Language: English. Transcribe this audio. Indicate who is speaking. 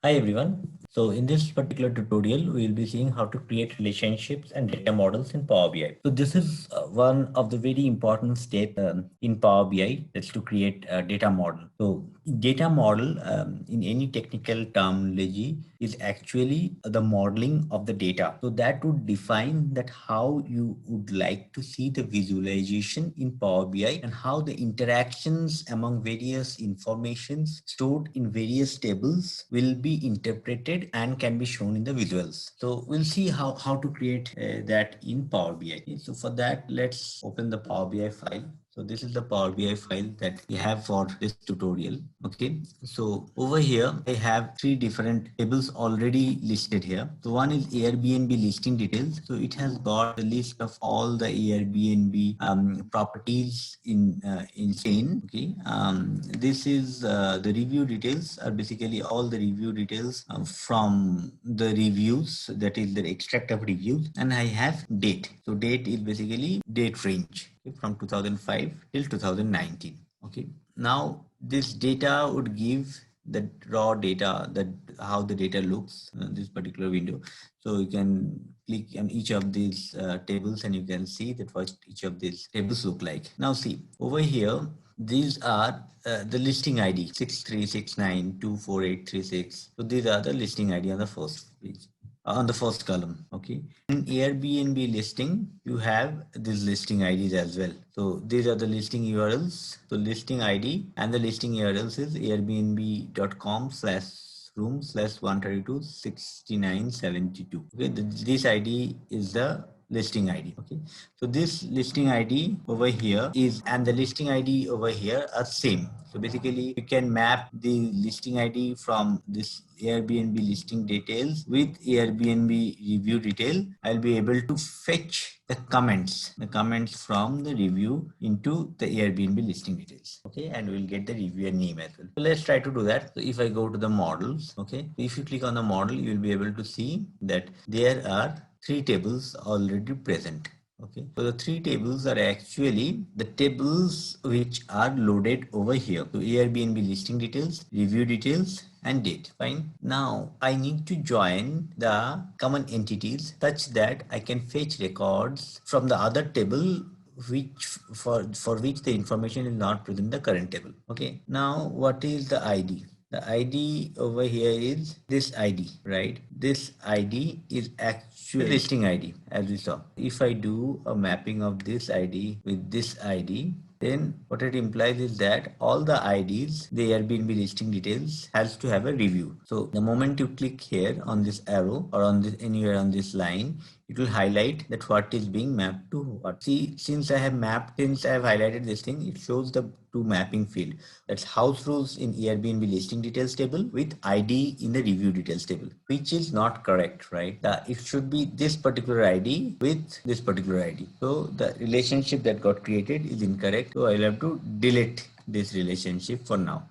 Speaker 1: Hi everyone. So in this particular tutorial, we will be seeing how to create relationships and data models in Power BI. So this is one of the very important steps in Power BI. That's to create a data model. So data model in any technical terminology is actually the modeling of the data. So that would define that how you would like to see the visualization in Power BI and how the interactions among various informations stored in various tables will be interpreted and can be shown in the visuals. So we'll see how to create that in Power BI. Okay, so for that, let's open the Power BI file. So this is the Power BI file that we have for this tutorial. Okay, so over here I have three different tables already listed here. So one is Airbnb listing details. So it has got the list of all the Airbnb properties in chain. Okay, this is the review details are basically all the review details from the reviews, that is the extract of reviews, and I have date. So date is basically date range, okay, from 2005 till 2019. Okay, now this data would give the raw data, that how the data looks in this particular window. So you can click on each of these tables and you can see that what each of these tables look like. Now see over here, these are the listing ID 6369248836. So these are the listing ID on the first page, on the first column. Okay, in Airbnb listing you have these listing IDs as well. So these are the listing URLs. So listing ID and the listing URLs is airbnb.com/room/1326972. Okay, this ID is the listing ID. Okay, so this listing ID over here is, and the listing ID over here are same. So basically you can map the listing ID from this Airbnb listing details with Airbnb review detail. I'll be able to fetch the comments from the review into the Airbnb listing details. Okay, and we'll get the reviewer name as well. So let's try to do that. So if I go to the models, okay, if you click on the model, you'll be able to see that there are three tables already present. Okay, so the three tables are actually the tables which are loaded over here. So Airbnb listing details, review details, and date. Fine. Now I need to join the common entities such that I can fetch records from the other table which for which the information is not present in the current table. Okay, now what is the ID? The ID over here is this ID, right? This ID is actually listing ID, as we saw. If I do a mapping of this ID with this ID, then what it implies is that all the IDs, the Airbnb listing details, has to have a review. So the moment you click here on this arrow or on this anywhere on this line, it will highlight that what is being mapped to what. See, since I have highlighted this thing, it shows the two mapping field. That's house rules in Airbnb listing details table with ID in the review details table, which is not correct, right? It should be this particular ID with this particular ID. So the relationship that got created is incorrect. So I'll have to delete this relationship for now.